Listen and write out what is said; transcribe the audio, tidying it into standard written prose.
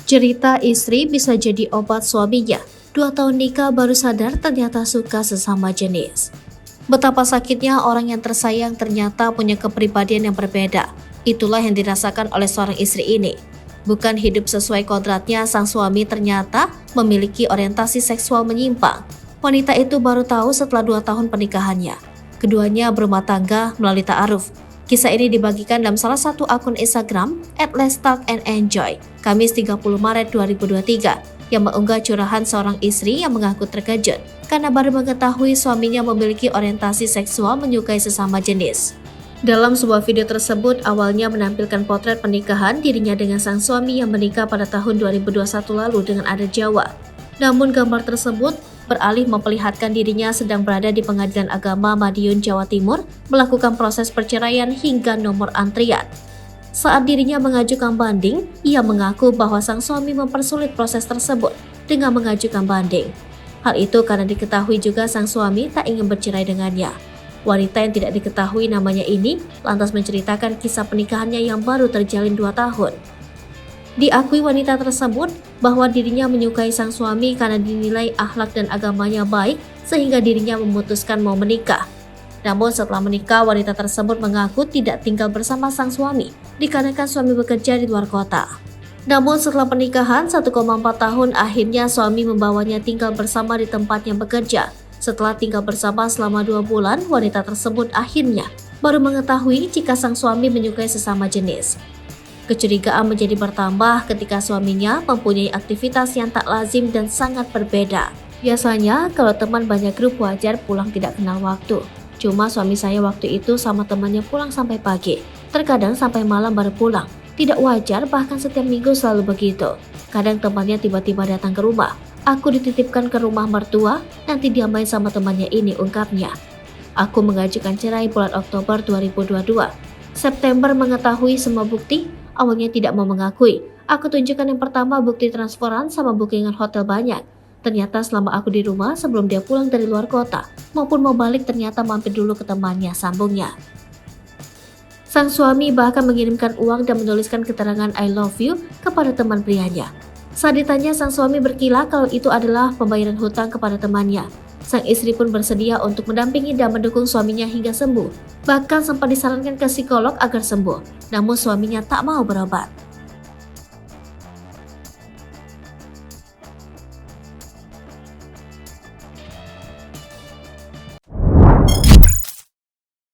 Cerita istri bisa jadi obat suaminya. 2 tahun nikah baru sadar ternyata suka sesama jenis. Betapa sakitnya orang yang tersayang ternyata punya kepribadian yang berbeda. Itulah yang dirasakan oleh seorang istri ini. Bukan hidup sesuai kodratnya, sang suami ternyata memiliki orientasi seksual menyimpang. Wanita itu baru tahu setelah 2 tahun pernikahannya. Keduanya berumah tangga melalui ta'aruf. Kisah ini dibagikan dalam salah satu akun Instagram @letstalkandenjoy, Kamis 30 Maret 2023, yang mengunggah curahan seorang istri yang mengaku terkejut karena baru mengetahui suaminya memiliki orientasi seksual menyukai sesama jenis. Dalam sebuah video tersebut, awalnya menampilkan potret pernikahan dirinya dengan sang suami yang menikah pada tahun 2021 lalu dengan adat Jawa. Namun gambar tersebut beralih memperlihatkan dirinya sedang berada di Pengadilan Agama Madiun, Jawa Timur, melakukan proses perceraian hingga nomor antrian. Saat dirinya mengajukan banding, ia mengaku bahwa sang suami mempersulit proses tersebut dengan mengajukan banding. Hal itu karena diketahui juga sang suami tak ingin bercerai dengannya. Wanita yang tidak diketahui namanya ini lantas menceritakan kisah pernikahannya yang baru terjalin 2 tahun. Diakui wanita tersebut bahwa dirinya menyukai sang suami karena dinilai akhlak dan agamanya baik sehingga dirinya memutuskan mau menikah. Namun setelah menikah, wanita tersebut mengaku tidak tinggal bersama sang suami dikarenakan suami bekerja di luar kota. Namun setelah pernikahan 1,4 tahun, akhirnya suami membawanya tinggal bersama di tempatnya bekerja. Setelah tinggal bersama selama 2 bulan, wanita tersebut akhirnya baru mengetahui jika sang suami menyukai sesama jenis. Kecurigaan menjadi bertambah ketika suaminya mempunyai aktivitas yang tak lazim dan sangat berbeda. Biasanya kalau teman banyak grup wajar pulang tidak kenal waktu. Cuma suami saya waktu itu sama temannya pulang sampai pagi. Terkadang sampai malam baru pulang. Tidak wajar, bahkan setiap minggu selalu begitu. Kadang temannya tiba-tiba datang ke rumah. Aku dititipkan ke rumah mertua, nanti dia main sama temannya ini, ungkapnya. Aku mengajukan cerai bulan Oktober 2022. September mengetahui semua bukti, awalnya tidak mau mengakui. Aku tunjukkan yang pertama bukti transferan sama bookingan hotel banyak. Ternyata selama aku di rumah sebelum dia pulang dari luar kota maupun mau balik ternyata mampir dulu ke temannya, sambungnya. Sang suami bahkan mengirimkan uang dan menuliskan keterangan I love you kepada teman prianya. Saat ditanya, sang suami berkilah kalau itu adalah pembayaran hutang kepada temannya. Sang istri pun bersedia untuk mendampingi dan mendukung suaminya hingga sembuh. Bahkan sempat disarankan ke psikolog agar sembuh, namun suaminya tak mau berobat.